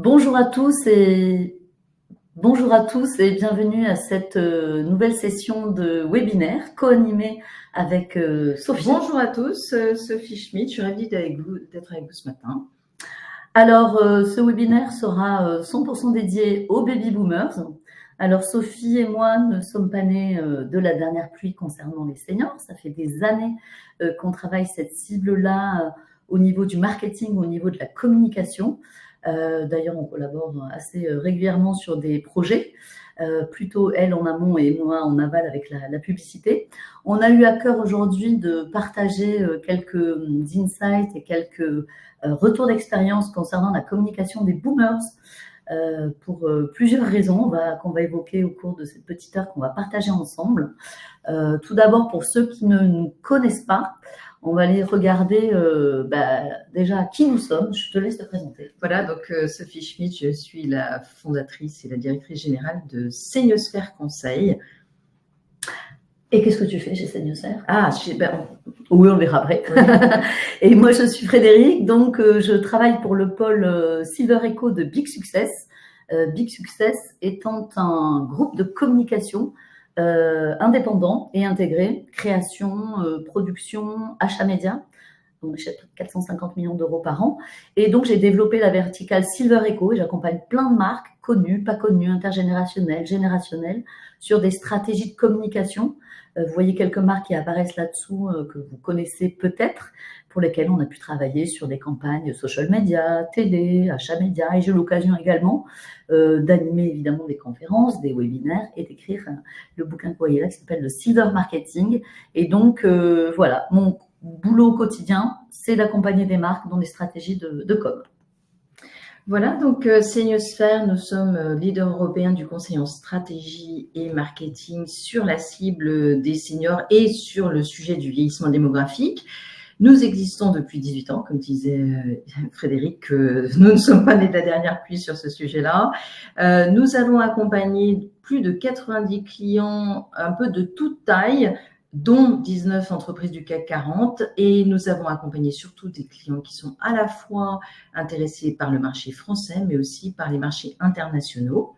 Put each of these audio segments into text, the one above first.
Bonjour à tous et bonjour à tous et bienvenue à cette nouvelle session de webinaire co-animée avec Sophie. Bonjour à tous, Sophie Schmidt, je suis ravie d'être avec vous ce matin. Alors, ce webinaire sera 100% dédié aux baby boomers. Alors, Sophie et moi ne sommes pas nés de la dernière pluie concernant les seniors. Ça fait des années qu'on travaille cette cible-là au niveau du marketing, au niveau de la communication. D'ailleurs, on collabore assez régulièrement sur des projets, plutôt elle en amont et moi en aval avec la publicité. On a eu à cœur aujourd'hui de partager quelques insights et quelques retours d'expérience concernant la communication des boomers pour plusieurs raisons qu'on va évoquer au cours de cette petite heure qu'on va partager ensemble. Tout d'abord, pour ceux qui ne nous connaissent pas, on va aller regarder déjà qui nous sommes. Je te laisse te présenter. Voilà, donc Sophie Schmidt, je suis la fondatrice et la directrice générale de Seniosphère Conseil. Et qu'est-ce que tu fais chez Seniosphère? Oui, on verra après. Oui. Et moi, je suis Frédéric, donc je travaille pour le pôle Silver Echo de Big Success. Big Success étant un groupe de communication indépendant et intégré, création, production, achat média. On achète 450 millions d'euros par an. Et donc, j'ai développé la verticale Silver Echo et j'accompagne plein de marques connues, pas connues, intergénérationnelles, générationnelles, sur des stratégies de communication. Vous voyez quelques marques qui apparaissent là-dessous que vous connaissez peut-être, pour lesquelles on a pu travailler sur des campagnes social media, télé, achat média. Et j'ai eu l'occasion également d'animer évidemment des conférences, des webinaires et d'écrire le bouquin que vous voyez là qui s'appelle le Silver Marketing. Et donc, voilà, mon boulot au quotidien, c'est d'accompagner des marques dans des stratégies de com. Voilà, donc Seniosphère, nous sommes leader européen du conseil en stratégie et marketing sur la cible des seniors et sur le sujet du vieillissement démographique. Nous existons depuis 18 ans, comme disait Frédéric, nous ne sommes pas nés de la dernière pluie sur ce sujet-là. Nous avons accompagné plus de 90 clients un peu de toute taille, dont 19 entreprises du CAC 40, et nous avons accompagné surtout des clients qui sont à la fois intéressés par le marché français, mais aussi par les marchés internationaux.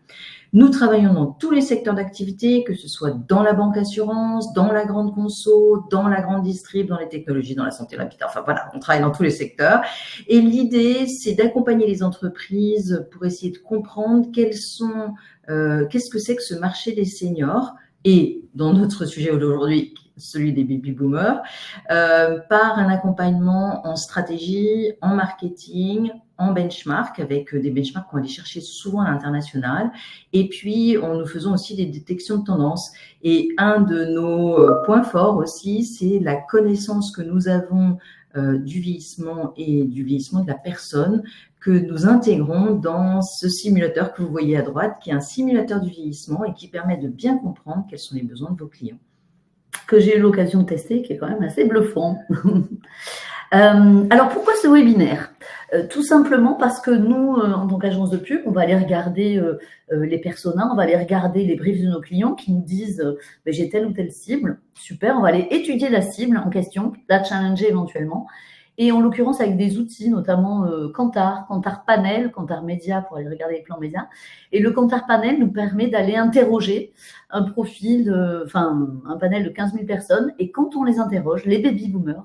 Nous travaillons dans tous les secteurs d'activité, que ce soit dans la banque assurance, dans la grande conso, dans la grande distrib, dans les technologies, dans la santé, l'habitat. Enfin voilà, on travaille dans tous les secteurs. Et l'idée, c'est d'accompagner les entreprises pour essayer de comprendre qu'est-ce que c'est que ce marché des seniors et dans notre sujet aujourd'hui, celui des baby boomers, par un accompagnement en stratégie, en marketing, en benchmark, avec des benchmarks qu'on va aller chercher souvent à l'international. Et puis, nous faisons aussi des détections de tendances. Et un de nos points forts aussi, c'est la connaissance que nous avons du vieillissement et du vieillissement de la personne que nous intégrons dans ce simulateur que vous voyez à droite, qui est un simulateur du vieillissement et qui permet de bien comprendre quels sont les besoins de vos clients. Que j'ai eu l'occasion de tester, qui est quand même assez bluffant. Alors, pourquoi ce webinaire? Tout simplement parce que nous, en tant qu'agence de pub, on va aller regarder les personas, on va aller regarder les briefs de nos clients qui nous disent j'ai telle ou telle cible, super, on va aller étudier la cible en question, la challenger éventuellement, et en l'occurrence avec des outils, notamment Kantar Panel, Kantar Média pour aller regarder les plans médias. Et le Kantar Panel nous permet d'aller interroger un profil, un panel de 15 000 personnes. Et quand on les interroge, les baby boomers,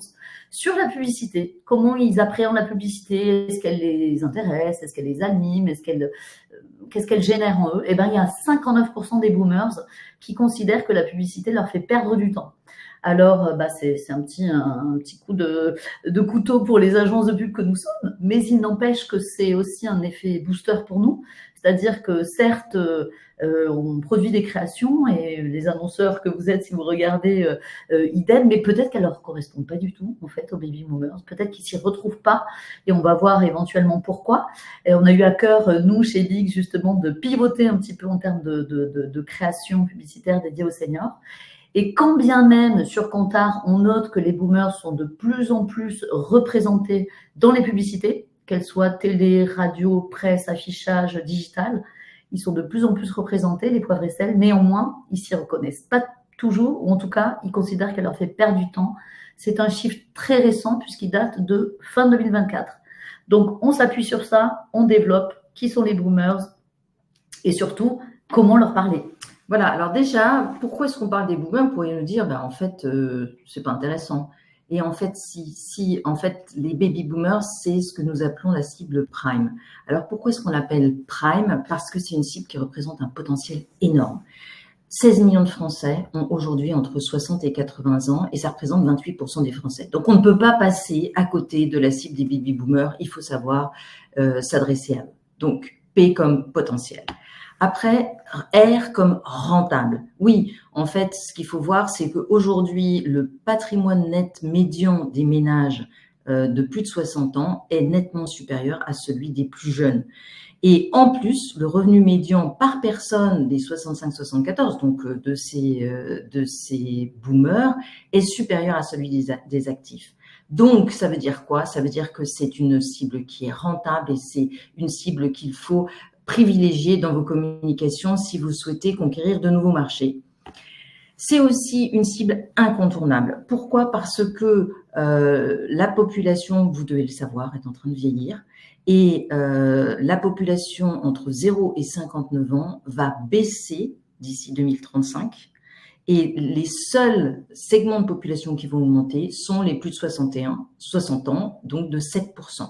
sur la publicité, comment ils appréhendent la publicité, est-ce qu'elle les intéresse, est-ce qu'elle les anime, qu'est-ce qu'elle génère en eux? Eh bien, il y a 59% des boomers qui considèrent que la publicité leur fait perdre du temps. Alors, c'est un petit coup de couteau pour les agences de pub que nous sommes, mais il n'empêche que c'est aussi un effet booster pour nous. C'est-à-dire que certes, on produit des créations et les annonceurs que vous êtes, si vous regardez, idem, mais peut-être qu'elles ne leur correspondent pas du tout, en fait, aux baby boomers. Peut-être qu'ils ne s'y retrouvent pas et on va voir éventuellement pourquoi. Et on a eu à cœur, nous, chez Big, justement, de pivoter un petit peu en termes de création publicitaire dédiée aux seniors. Et quand bien même sur Kantar, on note que les boomers sont de plus en plus représentés dans les publicités, qu'elles soient télé, radio, presse, affichage, digital, ils sont de plus en plus représentés, les poivres et sel. Néanmoins, ils s'y reconnaissent pas toujours, ou en tout cas, ils considèrent qu'elle leur fait perdre du temps. C'est un chiffre très récent puisqu'il date de fin 2024. Donc, on s'appuie sur ça, on développe. qui sont les boomers et surtout, comment leur parler. Voilà, alors déjà, pourquoi est-ce qu'on parle des boomers? Vous pourriez nous dire, en fait, c'est pas intéressant. Et en fait, si en fait, les baby boomers, c'est ce que nous appelons la cible prime. Alors pourquoi est-ce qu'on l'appelle prime? Parce que c'est une cible qui représente un potentiel énorme. 16 millions de Français ont aujourd'hui entre 60 et 80 ans et ça représente 28% des Français. Donc on ne peut pas passer à côté de la cible des baby boomers, il faut savoir s'adresser à eux. Donc P comme potentiel. Après, R comme rentable. Oui, en fait, ce qu'il faut voir, c'est qu'aujourd'hui, le patrimoine net médian des ménages de plus de 60 ans est nettement supérieur à celui des plus jeunes. Et en plus, le revenu médian par personne des 65-74, donc de ces boomers, est supérieur à celui des actifs. Donc, ça veut dire quoi? Ça veut dire que c'est une cible qui est rentable et c'est une cible qu'il faut privilégier dans vos communications si vous souhaitez conquérir de nouveaux marchés. C'est aussi une cible incontournable. Pourquoi? Parce que la population, vous devez le savoir, est en train de vieillir et la population entre 0 et 59 ans va baisser d'ici 2035 et les seuls segments de population qui vont augmenter sont les plus de 60 ans, donc de 7%.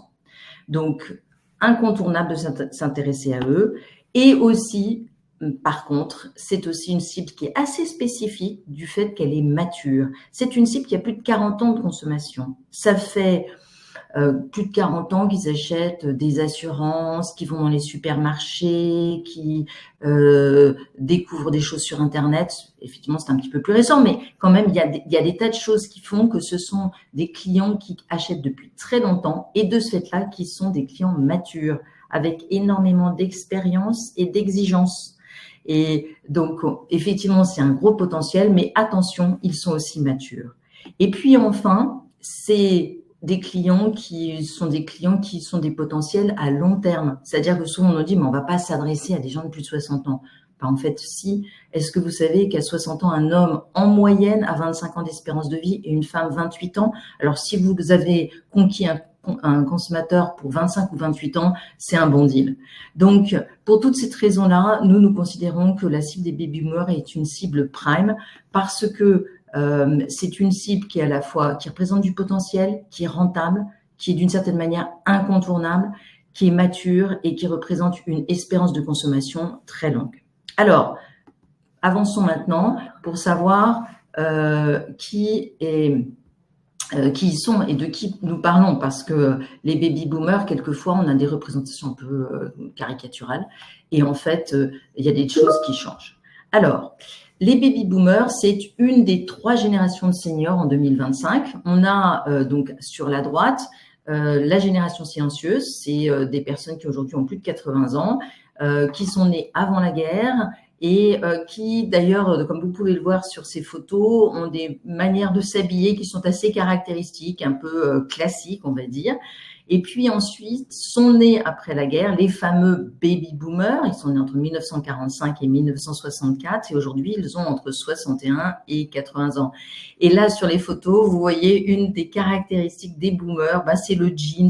Donc, incontournable de s'intéresser à eux et aussi, par contre, c'est aussi une cible qui est assez spécifique du fait qu'elle est mature. C'est une cible qui a plus de 40 ans de consommation. Ça fait plus de 40 ans qu'ils achètent des assurances, qui vont dans les supermarchés, qui découvrent des choses sur Internet. Effectivement, c'est un petit peu plus récent, mais quand même, il y a des tas de choses qui font que ce sont des clients qui achètent depuis très longtemps et de ce fait-là, qui sont des clients matures, avec énormément d'expérience et d'exigence. Et donc, effectivement, c'est un gros potentiel, mais attention, ils sont aussi matures. Et puis enfin, c'est des clients qui sont des potentiels à long terme. C'est-à-dire que souvent on nous dit, mais on va pas s'adresser à des gens de plus de 60 ans. En fait, si. Est-ce que vous savez qu'à 60 ans, un homme en moyenne a 25 ans d'espérance de vie et une femme 28 ans? Alors, si vous avez conquis un consommateur pour 25 ou 28 ans, c'est un bon deal. Donc, pour toutes ces raisons-là, nous considérons que la cible des baby boomers est une cible prime parce que c'est une cible qui est à la fois, qui représente du potentiel, qui est rentable, qui est d'une certaine manière incontournable, qui est mature et qui représente une espérance de consommation très longue. Alors, avançons maintenant pour savoir qui ils sont et de qui nous parlons, parce que les baby boomers, quelquefois, on a des représentations un peu caricaturales et en fait, il y a des choses qui changent. Alors, les baby boomers, c'est une des 3 générations de seniors en 2025. On a donc sur la droite la génération silencieuse, c'est des personnes qui aujourd'hui ont plus de 80 ans, qui sont nées avant la guerre et qui d'ailleurs, comme vous pouvez le voir sur ces photos, ont des manières de s'habiller qui sont assez caractéristiques, un peu classiques, on va dire. Et puis ensuite, sont nés après la guerre les fameux baby boomers. Ils sont nés entre 1945 et 1964 et aujourd'hui, ils ont entre 61 et 80 ans. Et là, sur les photos, vous voyez une des caractéristiques des boomers, c'est le jean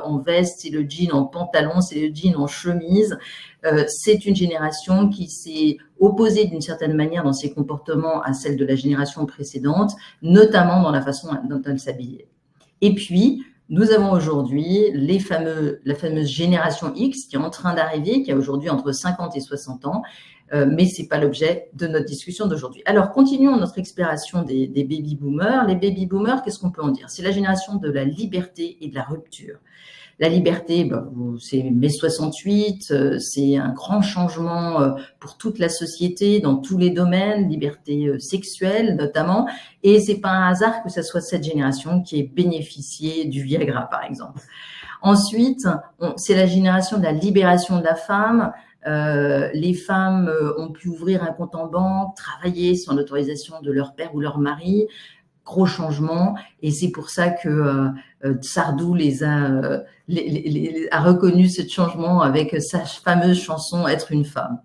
en veste, c'est le jean en pantalon, c'est le jean en chemise. C'est une génération qui s'est opposée d'une certaine manière dans ses comportements à celle de la génération précédente, notamment dans la façon dont elle s'habillait. Et puis, nous avons aujourd'hui la fameuse génération X qui est en train d'arriver, qui a aujourd'hui entre 50 et 60 ans, mais c'est pas l'objet de notre discussion d'aujourd'hui. Alors, continuons notre exploration des baby boomers. Les baby boomers, qu'est-ce qu'on peut en dire? C'est la génération de la liberté et de la rupture. La liberté, c'est mai 68, c'est un grand changement pour toute la société, dans tous les domaines, liberté sexuelle notamment, et c'est pas un hasard que ce soit cette génération qui ait bénéficié du Viagra, par exemple. Ensuite, c'est la génération de la libération de la femme. Les femmes ont pu ouvrir un compte en banque, travailler sans l'autorisation de leur père ou leur mari. Gros changement, et c'est pour ça que Sardou a reconnu ce changement avec sa fameuse chanson « Être une femme ».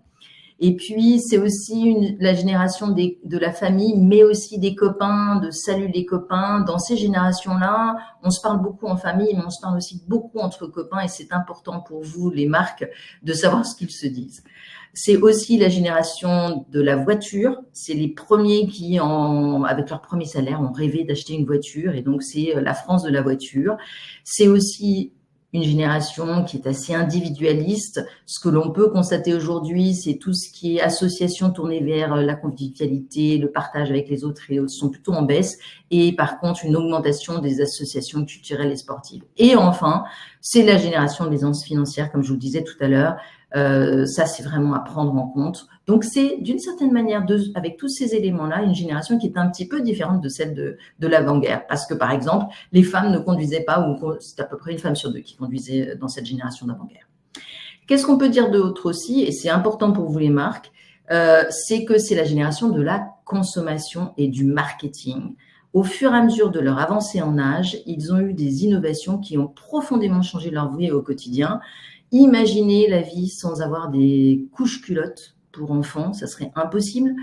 Et puis, c'est aussi la génération de la famille, mais aussi des copains, de salut les copains. Dans ces générations-là, on se parle beaucoup en famille, mais on se parle aussi beaucoup entre copains et c'est important pour vous, les marques, de savoir ce qu'ils se disent. C'est aussi la génération de la voiture. C'est les premiers qui, avec leur premier salaire, ont rêvé d'acheter une voiture et donc c'est la France de la voiture. C'est aussi une génération qui est assez individualiste. Ce que l'on peut constater aujourd'hui, c'est tout ce qui est association tournée vers la convivialité, le partage avec les autres et sont plutôt en baisse. Et par contre, une augmentation des associations culturelles et sportives. Et enfin, c'est la génération de l'aisance financière, comme je vous le disais tout à l'heure. Ça, c'est vraiment à prendre en compte. Donc, c'est d'une certaine manière, avec tous ces éléments-là, une génération qui est un petit peu différente de celle de l'avant-guerre. Parce que, par exemple, les femmes ne conduisaient pas, ou c'est à peu près une femme sur deux qui conduisait dans cette génération d'avant-guerre. Qu'est-ce qu'on peut dire d'autre aussi, et c'est important pour vous les marques, c'est que c'est la génération de la consommation et du marketing. Au fur et à mesure de leur avancée en âge, ils ont eu des innovations qui ont profondément changé leur vie au quotidien. Imaginez la vie sans avoir des couches culottes pour enfants, ça serait impossible.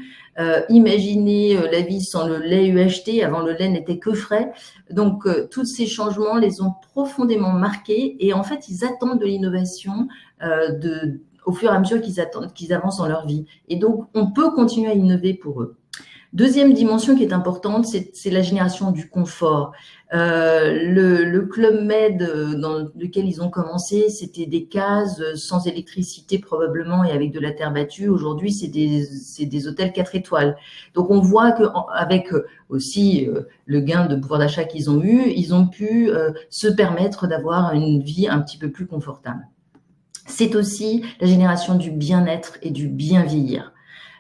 Imaginez la vie sans le lait UHT, avant le lait n'était que frais. Donc, tous ces changements les ont profondément marqués et en fait, ils attendent de l'innovation au fur et à mesure qu'ils avancent dans leur vie. Et donc, on peut continuer à innover pour eux. Deuxième dimension qui est importante, c'est la génération du confort. Le Club Med dans lequel ils ont commencé, c'était des cases sans électricité probablement et avec de la terre battue. Aujourd'hui, c'est des hôtels 4 étoiles. Donc, on voit qu'avec aussi le gain de pouvoir d'achat qu'ils ont eu, ils ont pu se permettre d'avoir une vie un petit peu plus confortable. C'est aussi la génération du bien-être et du bien vieillir.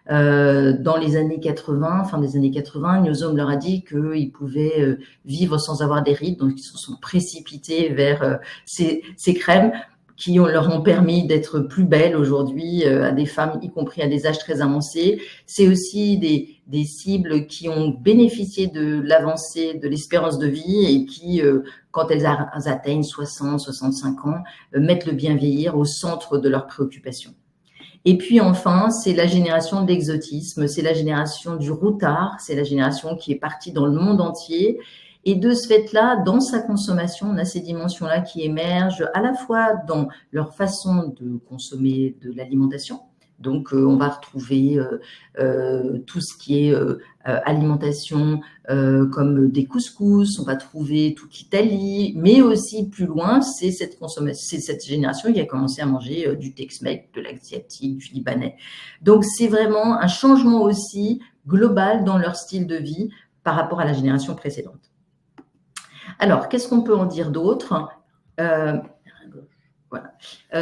Dans les années 80, fin des années 80, Newsom leur a dit qu'ils pouvaient vivre sans avoir des rides, donc ils se sont précipités vers ces crèmes qui leur ont permis d'être plus belles aujourd'hui à des femmes, y compris à des âges très avancés. C'est aussi des cibles qui ont bénéficié de l'avancée de l'espérance de vie et qui, quand elles atteignent 60, 65 ans, mettent le bien vieillir au centre de leurs préoccupations. Et puis enfin, c'est la génération de l'exotisme, c'est la génération du routard, c'est la génération qui est partie dans le monde entier. Et de ce fait-là, dans sa consommation, on a ces dimensions-là qui émergent à la fois dans leur façon de consommer de l'alimentation. Donc, on va retrouver tout ce qui est alimentation comme des couscous, on va trouver toute l'Italie, mais aussi plus loin, c'est cette génération qui a commencé à manger du Tex-Mex, de l'asiatique, du libanais. Donc, c'est vraiment un changement aussi global dans leur style de vie par rapport à la génération précédente. Alors, qu'est-ce qu'on peut en dire d'autre ? Voilà.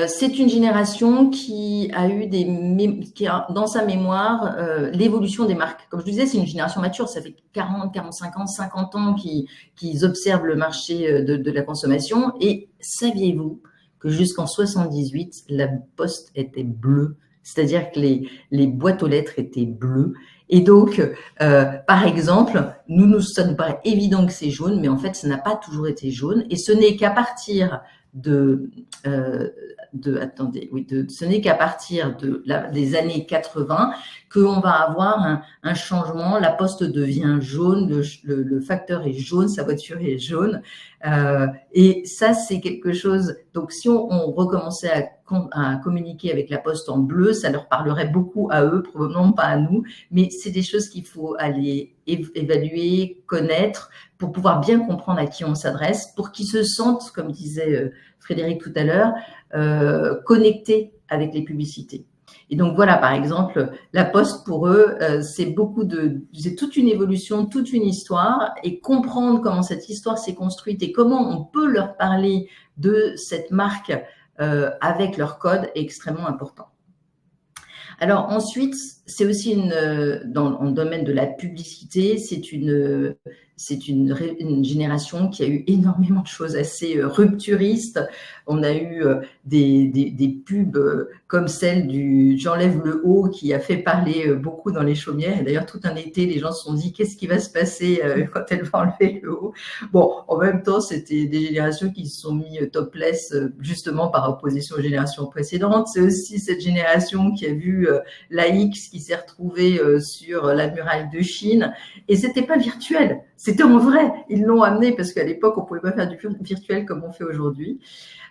C'est une génération qui a eu qui a dans sa mémoire l'évolution des marques. Comme je disais, c'est une génération mature, ça fait 40, 45 ans, 50 ans qu'ils observent le marché de la consommation. Et saviez-vous que jusqu'en 78, la poste était bleue, c'est-à-dire que les boîtes aux lettres étaient bleues. Et donc, par exemple, ça nous paraît évident que c'est jaune, mais en fait, ça n'a pas toujours été jaune. Et ce n'est qu'à partir ce n'est qu'à partir des années 80 qu'on va avoir un changement. La poste devient jaune, le facteur est jaune, sa voiture est jaune. Et ça, c'est quelque chose. Donc, si on recommençait à communiquer avec la poste en bleu, ça leur parlerait beaucoup à eux, probablement pas à nous. Mais c'est des choses qu'il faut aller évaluer, connaître, pour pouvoir bien comprendre à qui on s'adresse, pour qu'ils se sentent, comme disait Frédéric tout à l'heure, connectés avec les publicités. Et donc voilà, par exemple, la poste pour eux, c'est toute une évolution, toute une histoire, et comprendre comment cette histoire s'est construite et comment on peut leur parler de cette marque avec leur code est extrêmement important. Alors ensuite, c'est aussi dans le domaine de la publicité, c'est une génération qui a eu énormément de choses assez rupturistes. On a eu des pubs comme celle du J'enlève le haut qui a fait parler beaucoup dans les chaumières. Et d'ailleurs, tout un été, les gens se sont dit qu'est-ce qui va se passer quand elle va enlever le haut. Bon, en même temps, c'était des générations qui se sont mis topless justement par opposition aux générations précédentes. C'est aussi cette génération qui a vu la X qui s'est retrouvée sur la muraille de Chine. Et c'était pas virtuel, c'était en vrai. Ils l'ont amené parce qu'à l'époque, on pouvait pas faire du virtuel comme on fait aujourd'hui.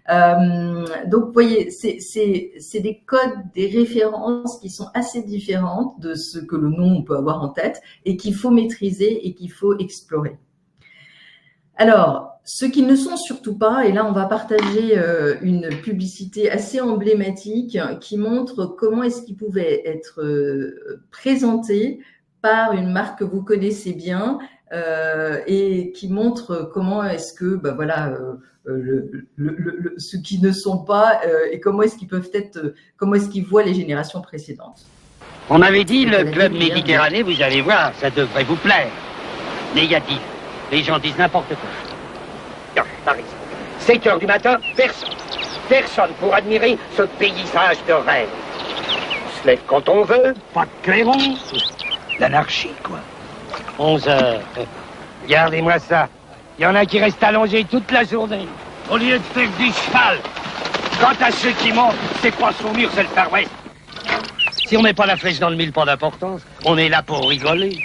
Donc, vous voyez, c'est des codes, des références qui sont assez différentes de ce que le nom peut avoir en tête et qu'il faut maîtriser et qu'il faut explorer. Alors, ce qu'ils ne sont surtout pas, et là on va partager une publicité assez emblématique qui montre comment est-ce qu'ils pouvaient être présentés par une marque que vous connaissez bien et qui montre comment est-ce que, ceux qui ne sont pas et comment est-ce qu'ils peuvent être, comment est-ce qu'ils voient les générations précédentes. On m'avait dit le club Méditerranée, vous allez voir, ça devrait vous plaire. Négatif. Les gens disent n'importe quoi. Non, par exemple, 7 heures du matin, personne pour admirer ce paysage de rêve. On se lève quand on veut, pas de clairon. L'anarchie, quoi. 11 heures. Regardez-moi ça. Il y en a qui restent allongés toute la journée, au lieu de faire du cheval. Quant à ceux qui montent, c'est pas son mur, c'est le Far West. Si on met pas la flèche dans le mille, pas d'importance. On est là pour rigoler.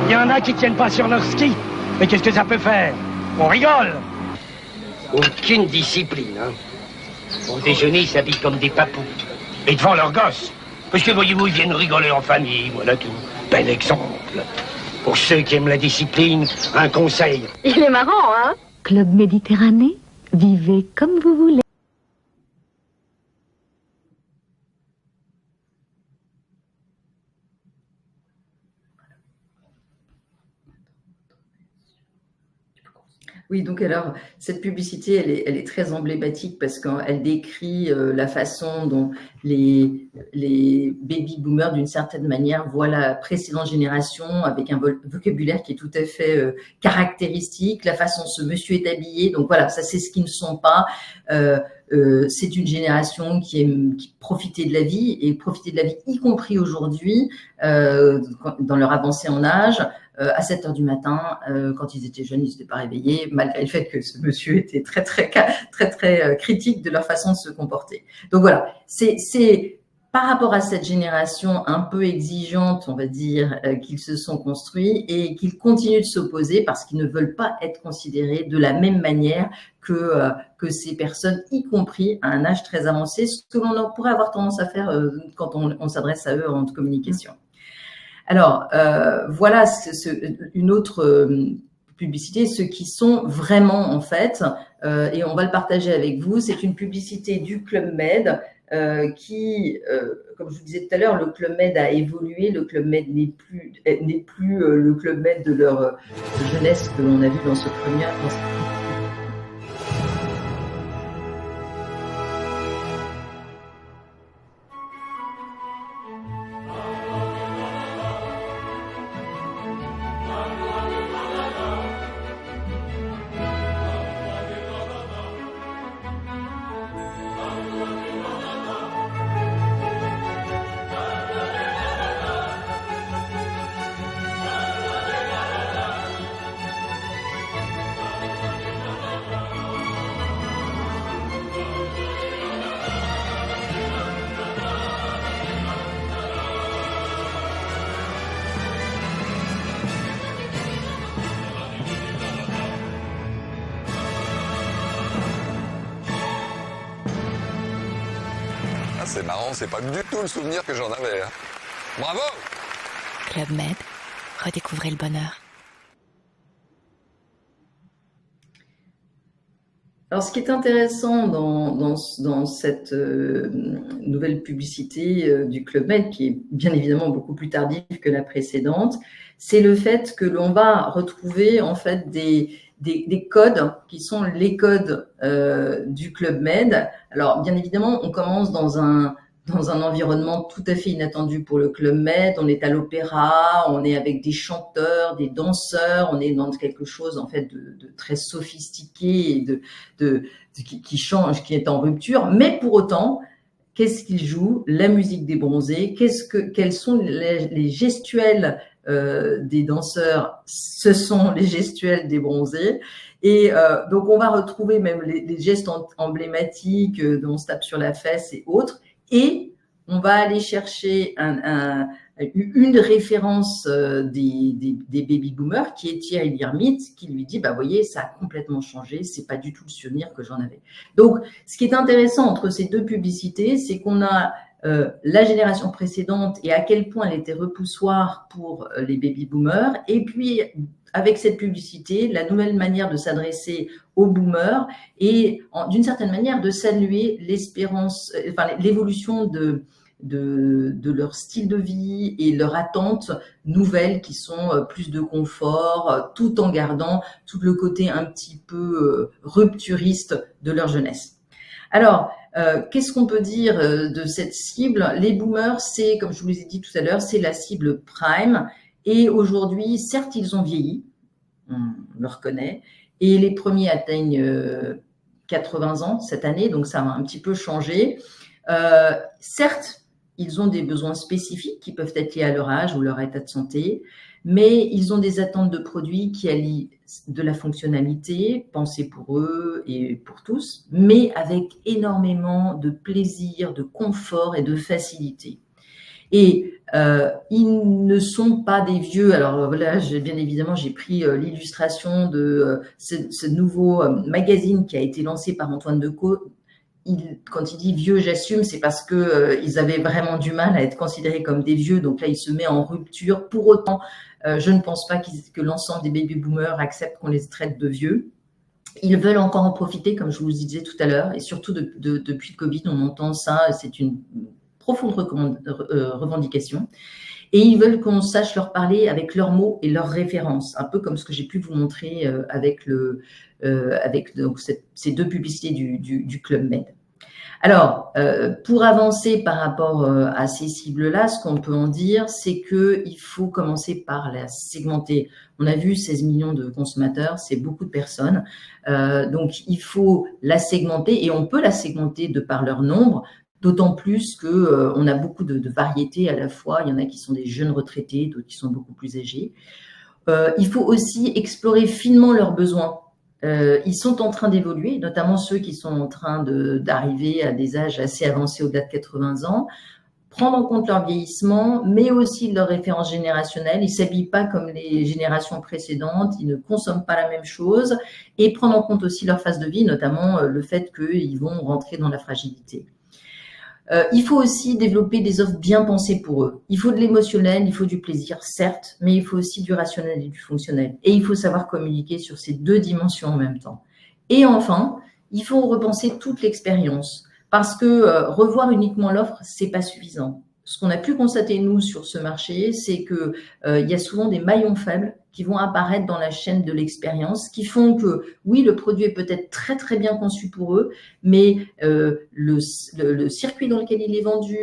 Il y en a qui tiennent pas sur leur ski. Mais qu'est-ce que ça peut faire? On rigole. Aucune discipline, hein. Au déjeuner, ils s'habillent comme des papous. Et devant leurs gosses. Parce que voyez-vous, ils viennent rigoler en famille, voilà tout. Bel exemple. Pour ceux qui aiment la discipline, un conseil. Il est marrant, hein? Club Méditerranée, vivez comme vous voulez. Oui, donc alors, cette publicité, elle est très emblématique parce qu'elle décrit la façon dont les baby-boomers, d'une certaine manière, voient la précédente génération avec un vocabulaire qui est tout à fait caractéristique, la façon dont ce monsieur est habillé. Donc voilà, ça, c'est ce qu'ils ne sont pas. C'est une génération qui profitait de la vie et profitait de la vie, y compris aujourd'hui, dans leur avancée en âge. À 7 heures du matin, quand ils étaient jeunes, ils n'étaient pas réveillés, malgré le fait que ce monsieur était très critique de leur façon de se comporter. Donc voilà, c'est par rapport à cette génération un peu exigeante, on va dire, qu'ils se sont construits et qu'ils continuent de s'opposer parce qu'ils ne veulent pas être considérés de la même manière que ces personnes, y compris à un âge très avancé, ce que l'on pourrait avoir tendance à faire quand on s'adresse à eux en communication. Alors, voilà une autre publicité, ceux qui sont vraiment, en fait, et on va le partager avec vous, c'est une publicité du Club Med qui, comme je vous disais tout à l'heure, le Club Med a évolué, le Club Med n'est plus le Club Med de leur jeunesse que l'on a vu dans ce premier. C'est marrant, c'est pas du tout le souvenir que j'en avais. Hein. Bravo! Club Med, redécouvrez le bonheur. Alors, ce qui est intéressant dans cette nouvelle publicité du Club Med, qui est bien évidemment beaucoup plus tardive que la précédente, c'est le fait que l'on va retrouver en fait des codes qui sont les codes du Club Med. Alors, bien évidemment, on commence dans un dans un environnement tout à fait inattendu pour le Club Med. On est à l'opéra, on est avec des chanteurs, des danseurs, on est dans quelque chose en fait de très sophistiqué et qui change, qui est en rupture. Mais pour autant, qu'est-ce qu'ils jouent? La musique des bronzés. Quelles sont les gestuelles des danseurs? Ce sont les gestuelles des bronzés. Et donc on va retrouver même les gestes emblématiques dont on se tape sur la fesse et autres. Et on va aller chercher une référence des baby boomers qui est Thierry Lhermitte, qui lui dit, bah voyez, ça a complètement changé, c'est pas du tout le souvenir que j'en avais. Donc, ce qui est intéressant entre ces deux publicités, c'est qu'on a la génération précédente et à quel point elle était repoussoire pour les baby boomers, et puis avec cette publicité, la nouvelle manière de s'adresser aux boomers et d'une certaine manière de saluer l'espérance, enfin l'évolution de leur style de vie et leurs attentes nouvelles qui sont plus de confort, tout en gardant tout le côté un petit peu rupturiste de leur jeunesse. Alors, qu'est-ce qu'on peut dire de cette cible? Les boomers, c'est, comme je vous l'ai dit tout à l'heure, c'est la cible prime. Et aujourd'hui, certes, ils ont vieilli, on le reconnaît, et les premiers atteignent 80 ans cette année, donc ça va un petit peu changer. Certes, ils ont des besoins spécifiques qui peuvent être liés à leur âge ou leur état de santé, mais ils ont des attentes de produits qui allient de la fonctionnalité, pensée pour eux et pour tous, mais avec énormément de plaisir, de confort et de facilité. Et ils ne sont pas des vieux. Alors voilà, bien évidemment, j'ai pris l'illustration de ce nouveau magazine qui a été lancé par Antoine Decaux. Quand il dit vieux, j'assume, c'est parce que ils avaient vraiment du mal à être considérés comme des vieux. Donc là, il se met en rupture. Pour autant, je ne pense pas que l'ensemble des baby boomers acceptent qu'on les traite de vieux. Ils veulent encore en profiter, comme je vous le disais tout à l'heure, et surtout depuis le Covid, on entend ça. C'est une profonde revendication. Et ils veulent qu'on sache leur parler avec leurs mots et leurs références, un peu comme ce que j'ai pu vous montrer avec donc ces deux publicités du Club Med. Alors, pour avancer par rapport à ces cibles-là, ce qu'on peut en dire, c'est qu'il faut commencer par la segmenter. On a vu 16 millions de consommateurs, c'est beaucoup de personnes. Donc, il faut la segmenter et on peut la segmenter de par leur nombre, d'autant plus qu'on a beaucoup de variétés à la fois. Il y en a qui sont des jeunes retraités, d'autres qui sont beaucoup plus âgés. Il faut aussi explorer finement leurs besoins. Ils sont en train d'évoluer, notamment ceux qui sont en train d'arriver à des âges assez avancés au-delà de 80 ans, prendre en compte leur vieillissement, mais aussi leurs références générationnelles. Ils ne s'habillent pas comme les générations précédentes, ils ne consomment pas la même chose, et prendre en compte aussi leur phase de vie, notamment le fait qu'ils vont rentrer dans la fragilité. Il faut aussi développer des offres bien pensées pour eux. Il faut de l'émotionnel, il faut du plaisir, certes, mais il faut aussi du rationnel et du fonctionnel. Et il faut savoir communiquer sur ces deux dimensions en même temps. Et enfin, il faut repenser toute l'expérience, parce que revoir uniquement l'offre, c'est pas suffisant. Ce qu'on a pu constater, nous, sur ce marché, c'est que il y a souvent des maillons faibles qui vont apparaître dans la chaîne de l'expérience, qui font que, oui, le produit est peut-être très, très bien conçu pour eux, mais le circuit dans lequel il est vendu,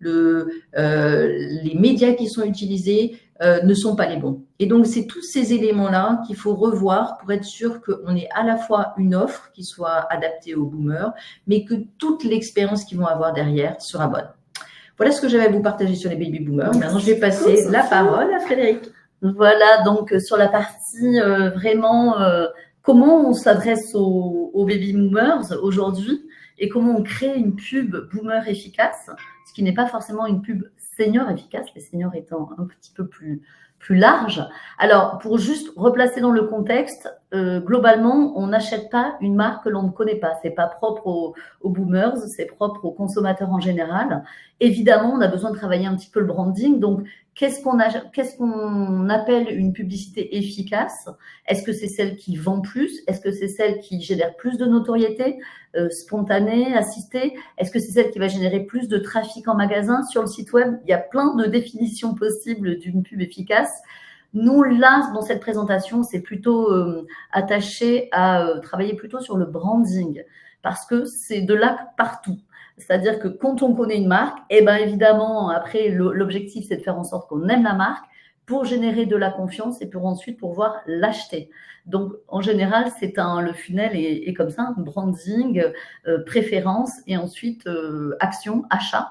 les médias qui sont utilisés ne sont pas les bons. Et donc, c'est tous ces éléments-là qu'il faut revoir pour être sûr qu'on ait à la fois une offre qui soit adaptée aux boomers, mais que toute l'expérience qu'ils vont avoir derrière sera bonne. Voilà ce que j'avais à vous partager sur les baby boomers. Maintenant, je vais passer la parole à Frédéric. Voilà, donc sur la partie vraiment comment on s'adresse aux baby boomers aujourd'hui et comment on crée une pub boomer efficace, ce qui n'est pas forcément une pub senior efficace, les seniors étant un petit peu plus large. Alors, pour juste replacer dans le contexte, globalement, on n'achète pas une marque que l'on ne connaît pas. C'est pas propre aux boomers, c'est propre aux consommateurs en général. Évidemment, on a besoin de travailler un petit peu le branding. Donc, qu'est-ce qu'on appelle une publicité efficace? Est-ce que c'est celle qui vend plus? Est-ce que c'est celle qui génère plus de notoriété, spontanée, assistée? Est-ce que c'est celle qui va générer plus de trafic en magasin? Sur le site web, il y a plein de définitions possibles d'une pub efficace. Nous, là, dans cette présentation, c'est plutôt attaché à travailler plutôt sur le branding parce que c'est de là partout. C'est-à-dire que quand on connaît une marque, eh ben évidemment, après, l'objectif, c'est de faire en sorte qu'on aime la marque pour générer de la confiance et pour ensuite pouvoir l'acheter. Donc, en général, le funnel est comme ça, branding, préférence et ensuite action, achat.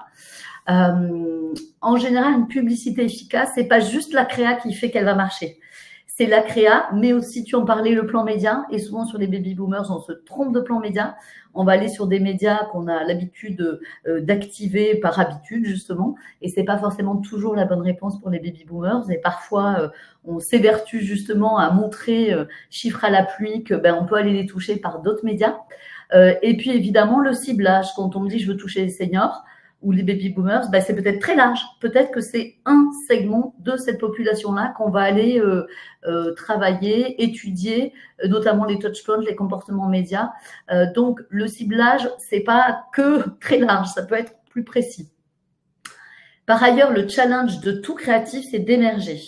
En général, une publicité efficace, c'est pas juste la créa qui fait qu'elle va marcher. C'est la créa, mais aussi, tu en parlais, le plan média. Et souvent, sur les baby boomers, on se trompe de plan média. On va aller sur des médias qu'on a l'habitude d'activer par habitude, justement. Et c'est pas forcément toujours la bonne réponse pour les baby boomers. Et parfois, on s'évertue justement à montrer chiffres à la pluie que on peut aller les toucher par d'autres médias. Et puis, évidemment, le ciblage. Quand on me dit je veux toucher les seniors ou les baby boomers, c'est peut-être très large. Peut-être que c'est un segment de cette population-là qu'on va aller travailler, étudier, notamment les touchpoints, les comportements médias. Donc, le ciblage, c'est pas que très large, ça peut être plus précis. Par ailleurs, le challenge de tout créatif, c'est d'émerger.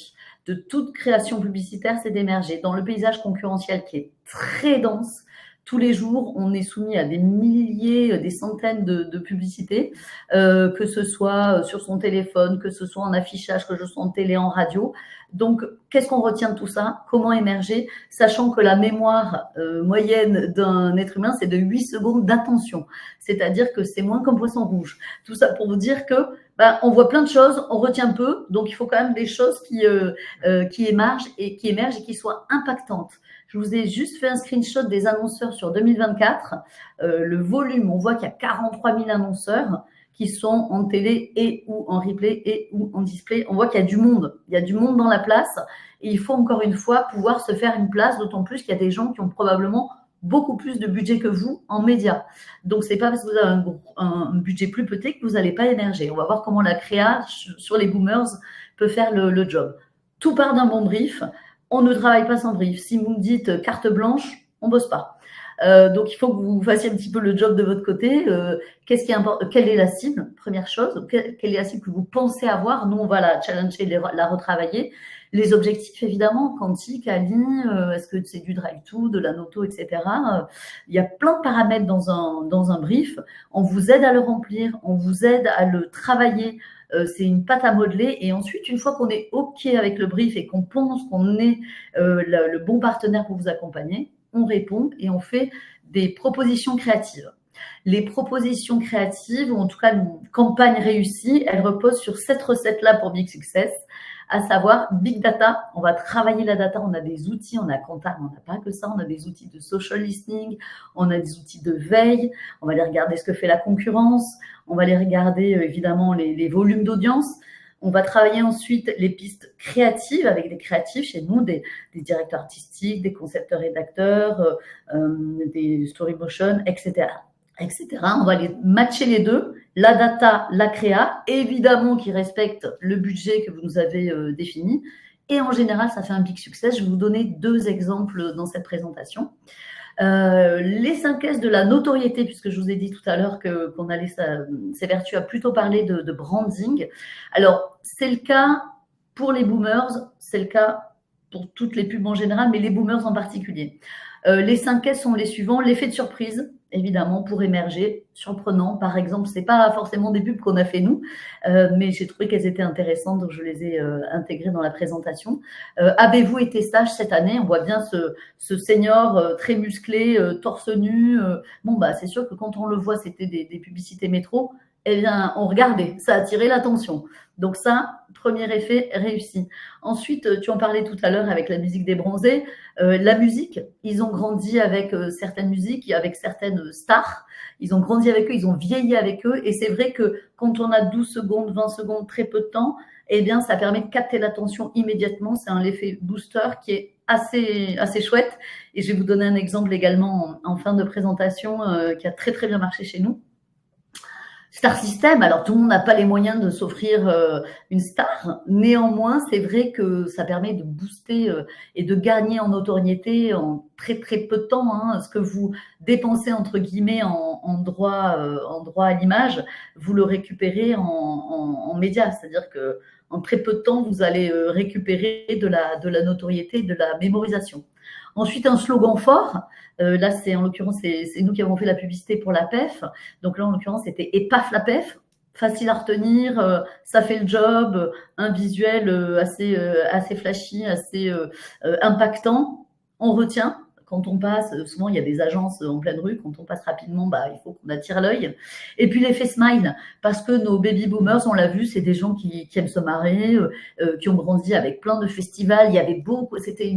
De toute création publicitaire, c'est d'émerger. Dans le paysage concurrentiel qui est très dense, tous les jours, on est soumis à des milliers, des centaines de publicités, que ce soit sur son téléphone, que ce soit en affichage, que ce soit en télé, en radio. Donc, qu'est-ce qu'on retient de tout ça? Comment émerger? Sachant que la mémoire moyenne d'un être humain, c'est de 8 secondes d'attention. C'est-à-dire que c'est moins qu'un poisson rouge. Tout ça pour vous dire que on voit plein de choses, on retient peu. Donc, il faut quand même des choses qui émergent et qui soient impactantes. Je vous ai juste fait un screenshot des annonceurs sur 2024. Le volume, on voit qu'il y a 43 000 annonceurs qui sont en télé et ou en replay et ou en display. On voit qu'il y a du monde. Il y a du monde dans la place et il faut encore une fois pouvoir se faire une place, d'autant plus qu'il y a des gens qui ont probablement beaucoup plus de budget que vous en médias. Donc, c'est pas parce que vous avez un budget plus petit que vous n'allez pas émerger. On va voir comment la créa sur les boomers peut faire le job. Tout part d'un bon brief. On ne travaille pas sans brief. Si vous me dites carte blanche, on bosse pas. Donc, il faut que vous fassiez un petit peu le job de votre côté. Qu'est-ce qui est important? Quelle est la cible? Première chose. Quelle est la cible que vous pensez avoir? Nous, on va la challenger, la retravailler. Les objectifs, évidemment, quantique, Ali, est-ce que c'est du drive-to, de la noto, etc. Il y a plein de paramètres dans un brief. On vous aide à le remplir, on vous aide à le travailler. C'est une pâte à modeler. Et ensuite, une fois qu'on est OK avec le brief et qu'on pense qu'on est le bon partenaire pour vous accompagner, on répond et on fait des propositions créatives. Les propositions créatives, ou en tout cas une campagne réussie, elle repose sur cette recette-là pour Big Success, à savoir Big Data. On va travailler la data, on a des outils, on a Kantar, mais on n'a pas que ça, on a des outils de social listening, on a des outils de veille, on va aller regarder ce que fait la concurrence, on va aller regarder évidemment les volumes d'audience. On va travailler ensuite les pistes créatives avec des créatifs chez nous, des directeurs artistiques, des concepteurs rédacteurs, des story motion, etc. On va aller matcher les deux, la data, la créa, évidemment qui respecte le budget que vous nous avez défini. Et en général, ça fait un big success. Je vais vous donner 2 exemples dans cette présentation. Les 5 S de la notoriété, puisque je vous ai dit tout à l'heure qu'on allait s'évertuer à plutôt parler de branding. Alors, c'est le cas pour les boomers, c'est le cas pour toutes les pubs en général, mais les boomers en particulier. Les 5 S sont les suivants. L'effet de surprise, évidemment, pour émerger, surprenant. Par exemple, c'est pas forcément des pubs qu'on a fait nous, mais j'ai trouvé qu'elles étaient intéressantes, donc je les ai intégrées dans la présentation. Avez-vous été sage cette année? On voit bien ce senior très musclé, torse nu. C'est sûr que quand on le voit, c'était des publicités métro. Eh bien, on regardait, ça a attiré l'attention. Donc ça, premier effet réussi. Ensuite, tu en parlais tout à l'heure avec la musique des bronzés. La musique, ils ont grandi avec certaines musiques, avec certaines stars. Ils ont grandi avec eux, ils ont vieilli avec eux. Et c'est vrai que quand on a 12 secondes, 20 secondes, très peu de temps, eh bien, ça permet de capter l'attention immédiatement. C'est un effet booster qui est assez chouette. Et je vais vous donner un exemple également en fin de présentation qui a très, très bien marché chez nous. Star System, alors tout le monde n'a pas les moyens de s'offrir une star. Néanmoins, c'est vrai que ça permet de booster et de gagner en notoriété en très très peu de temps. Ce que vous dépensez entre guillemets en droit à l'image, vous le récupérez en médias. C'est-à-dire que en très peu de temps, vous allez récupérer de la notoriété, de la mémorisation. Ensuite, un slogan fort. Là, c'est en l'occurrence, c'est nous qui avons fait la publicité pour la PEF. Donc là, en l'occurrence, c'était et paf la PEF. Facile à retenir, ça fait le job, un visuel assez flashy, assez impactant. On retient. Quand on passe, souvent il y a des agences en pleine rue, quand on passe rapidement, il faut qu'on attire l'œil. Et puis l'effet smile, parce que nos baby boomers, on l'a vu, c'est des gens qui aiment se marrer, qui ont grandi avec plein de festivals. Il y avait c'était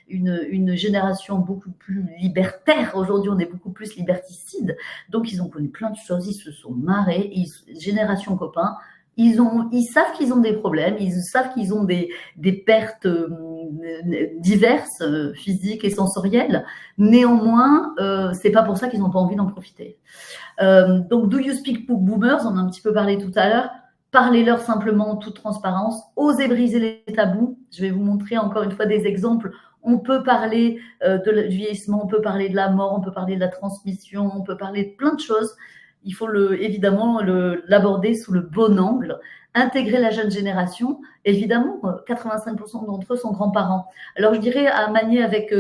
une génération beaucoup plus libertaire. Aujourd'hui, on est beaucoup plus liberticide. Donc ils ont connu plein de choses, ils se sont marrés. Génération copains. Ils savent qu'ils ont des problèmes, ils savent qu'ils ont des pertes diverses, physiques et sensorielles. Néanmoins, c'est pas pour ça qu'ils n'ont pas envie d'en profiter. Donc, do you speak boomers? On a un petit peu parlé tout à l'heure. Parlez-leur simplement en toute transparence. Osez briser les tabous. Je vais vous montrer encore une fois des exemples. On peut parler du vieillissement, on peut parler de la mort, on peut parler de la transmission, on peut parler de plein de choses. Il faut évidemment l'aborder sous le bon angle, intégrer la jeune génération. Évidemment, 85% d'entre eux sont grands-parents. Alors, je dirais à manier avec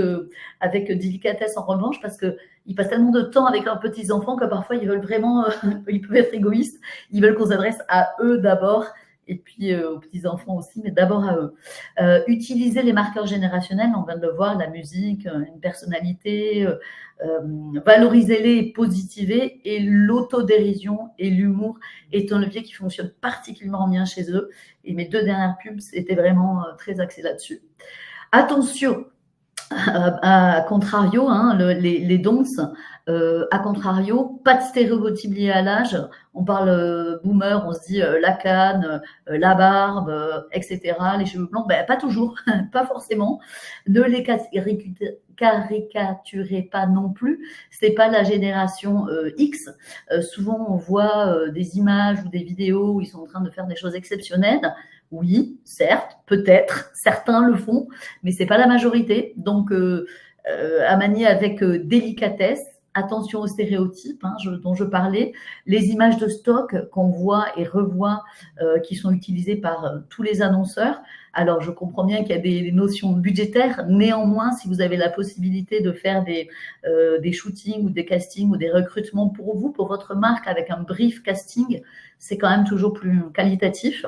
délicatesse en revanche, parce qu'ils passent tellement de temps avec leurs petits-enfants que parfois, ils veulent vraiment, ils peuvent être égoïstes. Ils veulent qu'on s'adresse à eux d'abord, et puis aux petits-enfants aussi, mais d'abord à eux. Utiliser les marqueurs générationnels, on vient de le voir, la musique, une personnalité, valorisez-les et positivez, et l'autodérision et l'humour est un levier qui fonctionne particulièrement bien chez eux. Et mes 2 dernières pubs étaient vraiment très axées là-dessus. Attention, à contrario, les don'ts, à contrario, pas de stéréotypes liés à l'âge. On parle boomer, on se dit la canne, la barbe, etc., les cheveux blancs. Pas toujours, pas forcément. Ne les caricaturez pas non plus. C'est pas la génération X. Souvent, on voit des images ou des vidéos où ils sont en train de faire des choses exceptionnelles. Oui, certes, peut-être, certains le font, mais c'est pas la majorité. Donc, à manier avec délicatesse. Attention aux stéréotypes dont je parlais, les images de stock qu'on voit et revoit qui sont utilisées par tous les annonceurs. Alors, je comprends bien qu'il y a des notions budgétaires. Néanmoins, si vous avez la possibilité de faire des shootings ou des castings ou des recrutements pour vous, pour votre marque, avec un brief casting, c'est quand même toujours plus qualitatif.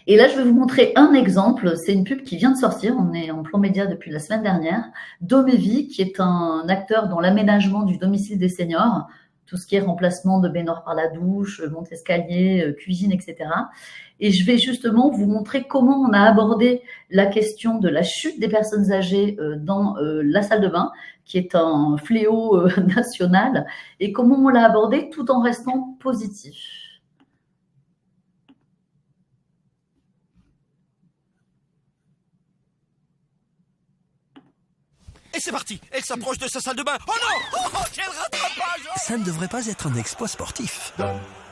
Et là, je vais vous montrer un exemple. C'est une pub qui vient de sortir. On est en plan média depuis la semaine dernière. Domevi, qui est un acteur dans l'aménagement du domicile des seniors, tout ce qui est remplacement de baignoire par la douche, monte-escalier, cuisine, etc. Et je vais justement vous montrer comment on a abordé la question de la chute des personnes âgées dans la salle de bain, qui est un fléau national, et comment on l'a abordé tout en restant positif. Et c'est parti, elle s'approche de sa salle de bain. Oh non, oh, quel rattrapage! Ça ne devrait pas être un exploit sportif.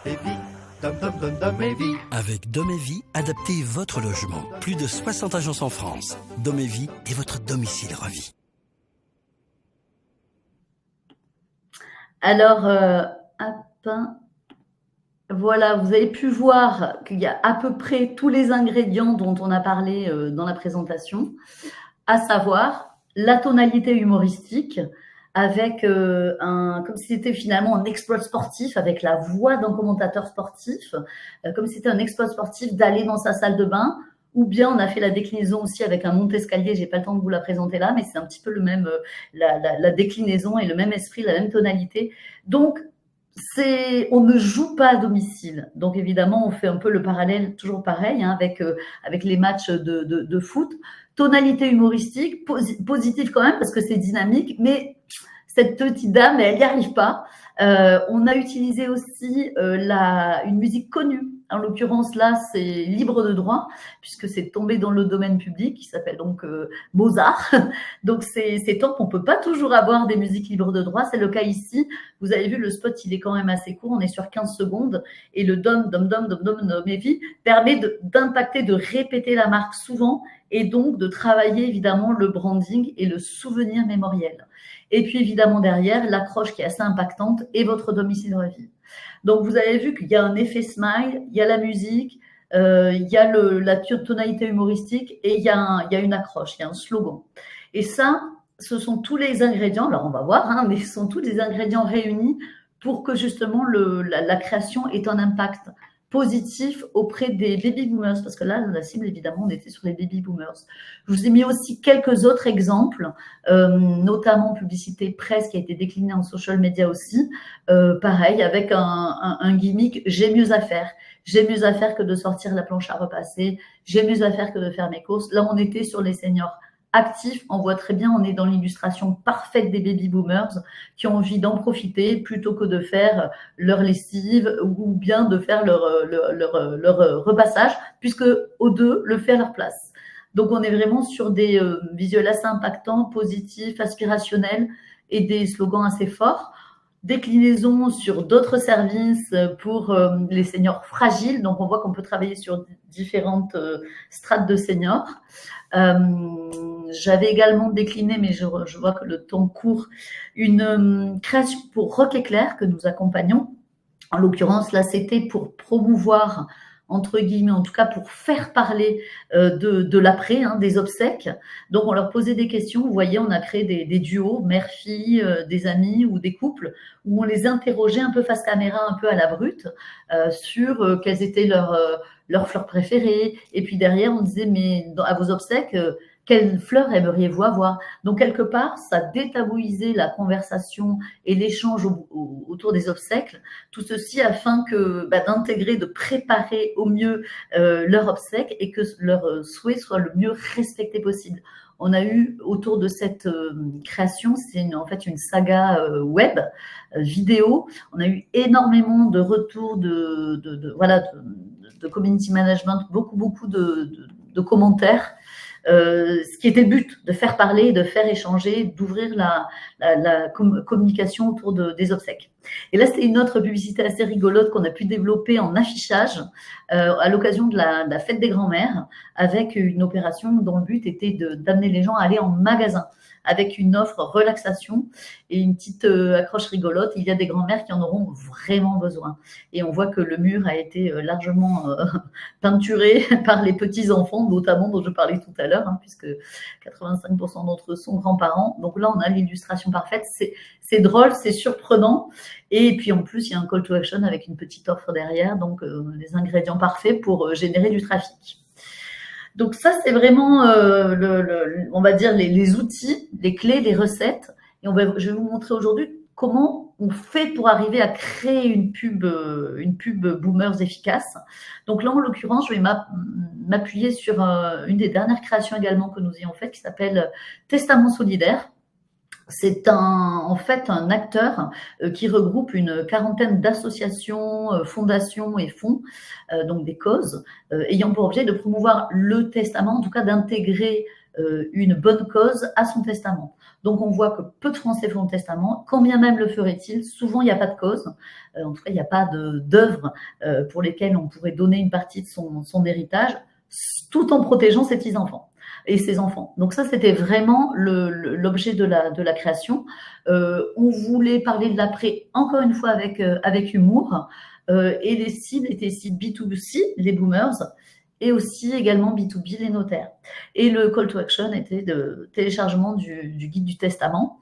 Domevi. Avec Domevi, adaptez votre logement. Plus de 60 agences en France. Domevi est votre domicile revis. Alors, voilà, vous avez pu voir qu'il y a à peu près tous les ingrédients dont on a parlé dans la présentation, à savoir la tonalité humoristique avec comme si c'était finalement un exploit sportif, avec la voix d'un commentateur sportif, comme si c'était un exploit sportif d'aller dans sa salle de bain, ou bien on a fait la déclinaison aussi avec un monte-escalier. J'ai pas le temps de vous la présenter là, mais c'est un petit peu le même, la déclinaison et le même esprit, la même tonalité. Donc, on ne joue pas à domicile. Donc, évidemment, on fait un peu le parallèle, toujours pareil, avec les matchs de foot. Tonalité humoristique, positive quand même, parce que c'est dynamique, mais cette petite dame, elle n'y arrive pas. On a utilisé aussi une musique connue. En l'occurrence, là, c'est libre de droit, puisque c'est tombé dans le domaine public, qui s'appelle donc Mozart. Donc, c'est top. On ne peut pas toujours avoir des musiques libres de droit. C'est le cas ici. Vous avez vu, le spot, il est quand même assez court. On est sur 15 secondes. Et le Domevi permet d'impacter, de répéter la marque souvent, et donc de travailler évidemment le branding et le souvenir mémoriel. Et puis évidemment derrière, l'accroche qui est assez impactante et votre domicile revis. Donc vous avez vu qu'il y a un effet smile, il y a la musique, il y a la tonalité humoristique et il y a une accroche, il y a un slogan. Et ça, ce sont tous les ingrédients, alors on va voir, hein, mais ce sont tous les ingrédients réunis pour que justement la création ait un impact positif auprès des baby boomers, parce que là, la cible, évidemment, on était sur les baby boomers. Je vous ai mis aussi quelques autres exemples, notamment publicité presse qui a été déclinée en social media aussi, pareil, avec un gimmick « j'ai mieux à faire ». J'ai mieux à faire que de sortir la planche à repasser, j'ai mieux à faire que de faire mes courses. Là, on était sur les seniors actifs, on voit très bien, on est dans l'illustration parfaite des baby boomers qui ont envie d'en profiter plutôt que de faire leur lessive ou bien de faire leur repassage, puisque O2 le fait à leur place. Donc, on est vraiment sur des visuels assez impactants, positifs, aspirationnels et des slogans assez forts. Déclinaison sur d'autres services pour les seniors fragiles. Donc, on voit qu'on peut travailler sur différentes strates de seniors. J'avais également décliné, mais je vois que le temps court, une création pour Rock Éclair que nous accompagnons. En l'occurrence, là, c'était pour promouvoir, entre guillemets, en tout cas pour faire parler de l'après, hein, des obsèques. Donc, on leur posait des questions. Vous voyez, on a créé des duos, mère-fille, des amis ou des couples, où on les interrogeait un peu face caméra, un peu à la brute, sur quelles étaient leurs fleurs préférées. Et puis derrière, on disait, mais à vos obsèques, quelles fleurs aimeriez-vous avoir? Donc, quelque part, ça détabouisait la conversation et l'échange autour des obsèques. Tout ceci afin d'intégrer, de préparer au mieux leur obsèque et que leur souhait soit le mieux respecté possible. On a eu autour de cette création, c'est en fait une saga web, vidéo. On a eu énormément de retours de community management, beaucoup de commentaires. Ce qui était le but, de faire parler, de faire échanger, d'ouvrir la communication autour des obsèques. Et là, c'était une autre publicité assez rigolote qu'on a pu développer en affichage à l'occasion de la fête des grands-mères, avec une opération dont le but était d'amener les gens à aller en magasin, avec une offre relaxation et une petite accroche rigolote. Il y a des grands-mères qui en auront vraiment besoin. Et on voit que le mur a été largement peinturé par les petits-enfants, notamment dont je parlais tout à l'heure, hein, puisque 85% d'entre eux sont grands-parents. Donc là, on a l'illustration parfaite. C'est drôle, c'est surprenant. Et puis en plus, il y a un call to action avec une petite offre derrière, donc les ingrédients parfaits pour générer du trafic. Donc ça, c'est vraiment, on va dire, les outils, les clés, les recettes. Et je vais vous montrer aujourd'hui comment on fait pour arriver à créer une pub boomers efficace. Donc là, en l'occurrence, je vais m'appuyer sur une des dernières créations également que nous ayons faites qui s'appelle Testament solidaire. C'est en fait un acteur qui regroupe une quarantaine d'associations, fondations et fonds, donc des causes, ayant pour objet de promouvoir le testament, en tout cas d'intégrer une bonne cause à son testament. Donc on voit que peu de Français font le testament, quand bien même le feraient-ils, souvent il n'y a pas de cause, en tout cas il n'y a pas d'œuvre pour lesquelles on pourrait donner une partie de son héritage, tout en protégeant ses petits-enfants et ses enfants. Donc ça, c'était vraiment l'objet de la création. On voulait parler de l'après, encore une fois, avec humour. Et les cibles étaient cibles B2C, les boomers, et aussi également B2B, les notaires. Et le call to action était de téléchargement du guide du testament.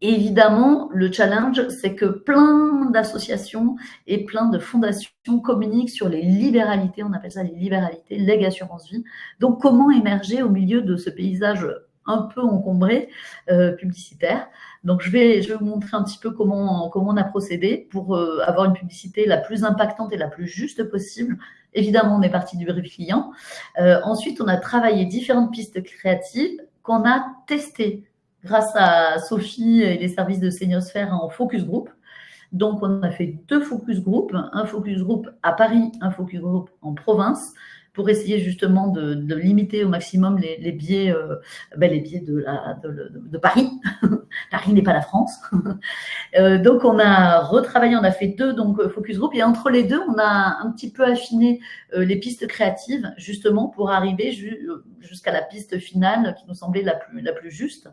Évidemment, le challenge, c'est que plein d'associations et plein de fondations communiquent sur les libéralités, on appelle ça les libéralités, legs assurance vie. Donc, comment émerger au milieu de ce paysage un peu encombré publicitaire? Donc, je vais vous montrer un petit peu comment on a procédé pour avoir une publicité la plus impactante et la plus juste possible. Évidemment, on est parti du brief client. Ensuite, on a travaillé différentes pistes créatives qu'on a testées grâce à Sophie et les services de Seniosphère en focus group. Donc, on a fait 2 focus group, un focus group à Paris, un focus group en province, pour essayer justement de limiter au maximum les biais, les biais de Paris. Paris n'est pas la France. Donc, on a retravaillé, on a fait 2 focus group, et entre les 2, on a un petit peu affiné les pistes créatives, justement pour arriver jusqu'à la piste finale qui nous semblait la plus juste.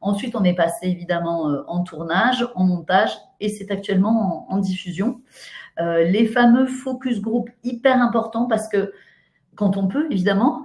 Ensuite, on est passé évidemment en tournage, en montage, et c'est actuellement en diffusion. Les fameux focus group, hyper importants, parce que quand on peut, évidemment,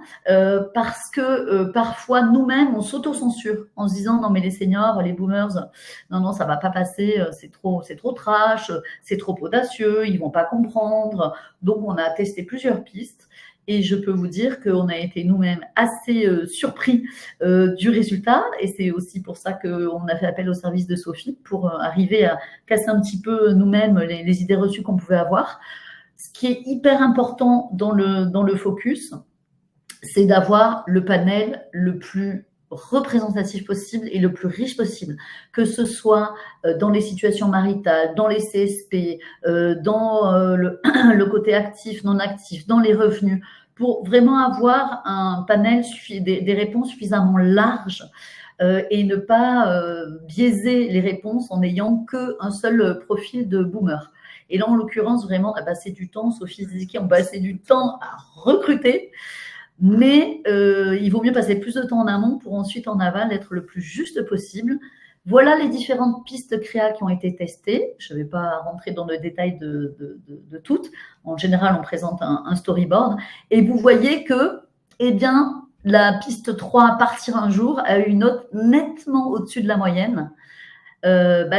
parce que parfois, nous-mêmes, on s'auto-censure en se disant « Non, mais les seniors, les boomers, non, ça va pas passer, c'est trop trash, c'est trop audacieux, ils vont pas comprendre. » Donc, on a testé plusieurs pistes. Et je peux vous dire qu'on a été nous-mêmes assez surpris du résultat. Et c'est aussi pour ça qu'on a fait appel au service de Sophie pour arriver à casser un petit peu nous-mêmes les idées reçues qu'on pouvait avoir. Ce qui est hyper important dans le focus, c'est d'avoir le panel le plus représentatif possible et le plus riche possible, que ce soit dans les situations maritales, dans les CSP, dans le côté actif, non actif, dans les revenus, pour vraiment avoir un panel, des réponses suffisamment larges et ne pas biaiser les réponses en n'ayant qu'un seul profil de boomer. Et là, en l'occurrence, vraiment, on a passé du temps, Sophie et Ziki ont passé du temps à recruter, mais il vaut mieux passer plus de temps en amont pour ensuite en aval être le plus juste possible. Voilà les différentes pistes créa qui ont été testées. Je ne vais pas rentrer dans le détail de toutes. En général, on présente un storyboard. Et vous voyez que, eh bien, la piste 3, partir un jour, a eu une note nettement au-dessus de la moyenne.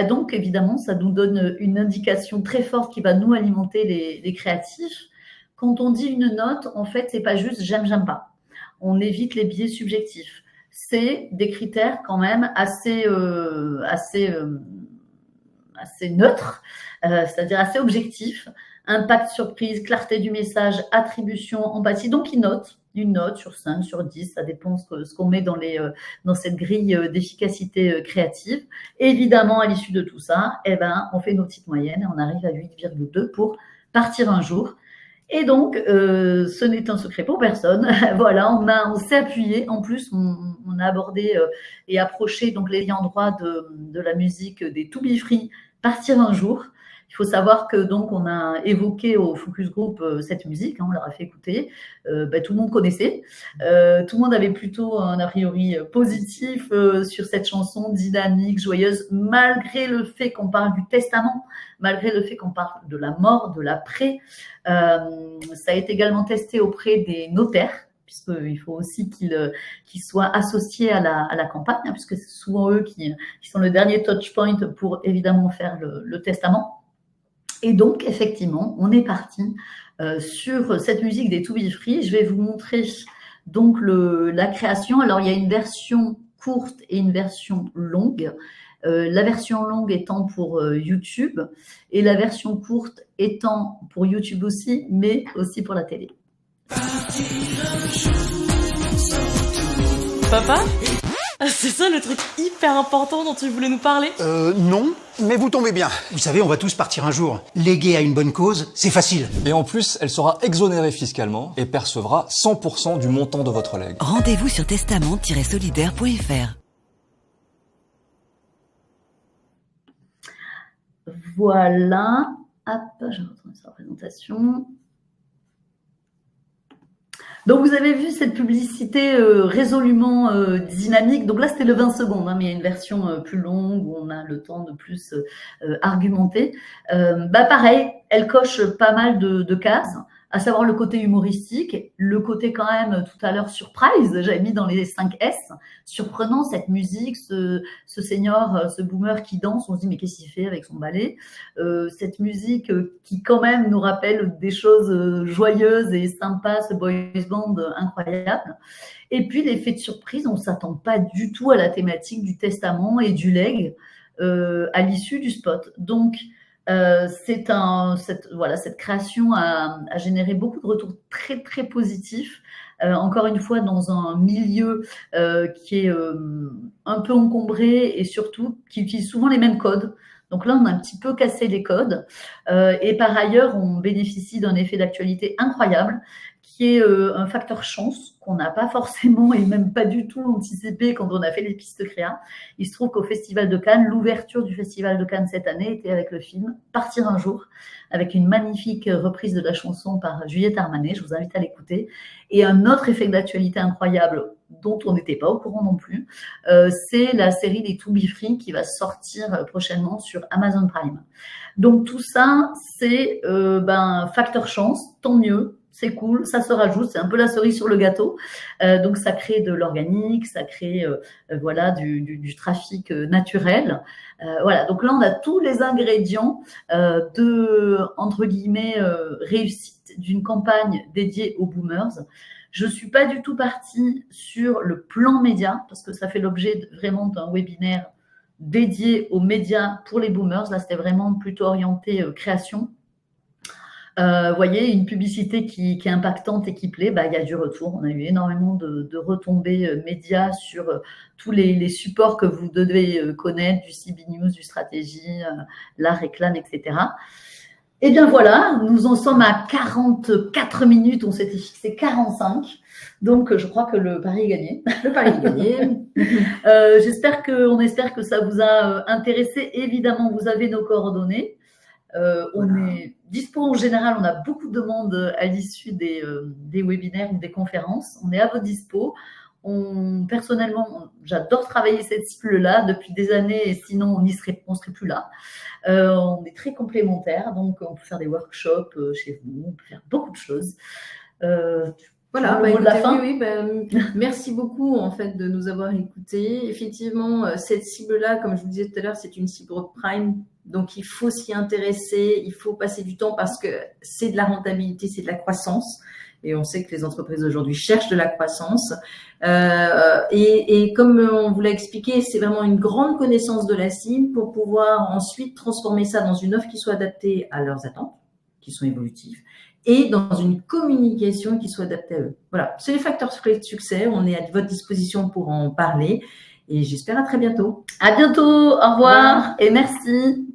Donc, évidemment, ça nous donne une indication très forte qui va nous alimenter les créatifs. Quand on dit une note, en fait, c'est pas juste j'aime pas. On évite les biais subjectifs. C'est des critères quand même assez neutres, c'est-à-dire assez objectifs. Impact, surprise, clarté du message, attribution, empathie. Donc, ils notent une note sur 5, sur 10, ça dépend ce qu'on met dans cette grille d'efficacité créative. Et évidemment, à l'issue de tout ça, on fait nos petites moyennes et on arrive à 8,2 pour partir un jour. Et donc, ce n'est un secret pour personne. Voilà, on s'est appuyé. En plus, on a abordé et approché donc les liens droits de la musique des To Be Free, Partir un jour. Il faut savoir que donc on a évoqué au focus group cette musique, on leur a fait écouter. Tout le monde connaissait. Tout le monde avait plutôt un a priori positif sur cette chanson dynamique, joyeuse, malgré le fait qu'on parle du testament, malgré le fait qu'on parle de la mort, de l'après. Ça a été également testé auprès des notaires, puisqu'il faut aussi qu'ils soient associés à la campagne, puisque c'est souvent eux qui sont le dernier touch point pour évidemment faire le testament. Et donc, effectivement, on est parti sur cette musique des To Be Free. Je vais vous montrer donc la création. Alors, il y a une version courte et une version longue. La version longue étant pour YouTube et la version courte étant pour YouTube aussi, mais aussi pour la télé. Papa ? C'est ça le truc hyper important dont tu voulais nous parler ? Non, mais vous tombez bien. Vous savez, on va tous partir un jour. Léguer à une bonne cause, c'est facile. Et en plus, elle sera exonérée fiscalement et percevra 100% du montant de votre legs. Rendez-vous sur testament-solidaire.fr. Voilà. Hop, je retourne sur la présentation. Donc, vous avez vu cette publicité résolument dynamique. Donc là, c'était le 20 secondes, mais il y a une version plus longue où on a le temps de plus argumenter. Pareil, elle coche pas mal de cases, à savoir le côté humoristique, le côté quand même tout à l'heure surprise, j'avais mis dans les 5 S, surprenant cette musique, ce senior, ce boomer qui danse, on se dit mais qu'est-ce qu'il fait avec son balai, cette musique qui quand même nous rappelle des choses joyeuses et sympas, ce boys band incroyable. Et puis l'effet de surprise, on ne s'attend pas du tout à la thématique du testament et du legs à l'issue du spot. Donc cette création a généré beaucoup de retours très très positifs. Encore une fois, dans un milieu qui est un peu encombré et surtout qui utilise souvent les mêmes codes. Donc là, on a un petit peu cassé les codes. Et par ailleurs, on bénéficie d'un effet d'actualité incroyable qui est un facteur chance qu'on n'a pas forcément et même pas du tout anticipé quand on a fait les pistes créa. Il se trouve qu'au Festival de Cannes, l'ouverture du Festival de Cannes cette année était avec le film Partir un jour, avec une magnifique reprise de la chanson par Juliette Armanet. Je vous invite à l'écouter. Et un autre effet d'actualité incroyable dont on n'était pas au courant non plus, c'est la série des To Be Free qui va sortir prochainement sur Amazon Prime. Donc tout ça, c'est facteur chance, tant mieux. c'est cool, ça se rajoute, c'est un peu la cerise sur le gâteau. Donc ça crée de l'organique, ça crée voilà du trafic naturel. Voilà, donc là on a tous les ingrédients de entre guillemets réussite d'une campagne dédiée aux boomers. Je suis pas du tout partie sur le plan média parce que ça fait l'objet vraiment d'un webinaire dédié aux médias pour les boomers. Là, c'était vraiment plutôt orienté création. Voyez, une publicité qui est impactante et qui plaît, il y a du retour. On a eu énormément de retombées médias sur tous les supports que vous devez connaître, du CB News, du Stratégie, la réclame, etc. Et bien voilà, nous en sommes à 44 minutes, on s'était fixé 45. Donc, je crois que le pari est gagné. Le pari est gagné. On espère que ça vous a intéressé. Évidemment, vous avez nos coordonnées. On est dispo en général, on a beaucoup de demandes à l'issue des webinaires ou des conférences. On est à votre dispo. Personnellement, j'adore travailler cette cible-là depuis des années et sinon on serait plus là. On est très complémentaires, donc on peut faire des workshops chez vous, on peut faire beaucoup de choses. Voilà, merci beaucoup en fait de nous avoir écoutés. Effectivement, cette cible-là, comme je vous disais tout à l'heure, c'est une cible prime, donc il faut s'y intéresser, il faut passer du temps parce que c'est de la rentabilité, c'est de la croissance. Et on sait que les entreprises aujourd'hui cherchent de la croissance. Et comme on vous l'a expliqué, c'est vraiment une grande connaissance de la cible pour pouvoir ensuite transformer ça dans une offre qui soit adaptée à leurs attentes, qui sont évolutives, et dans une communication qui soit adaptée à eux. Voilà, c'est les facteurs de succès. On est à votre disposition pour en parler. Et j'espère à très bientôt. À bientôt, au revoir et merci.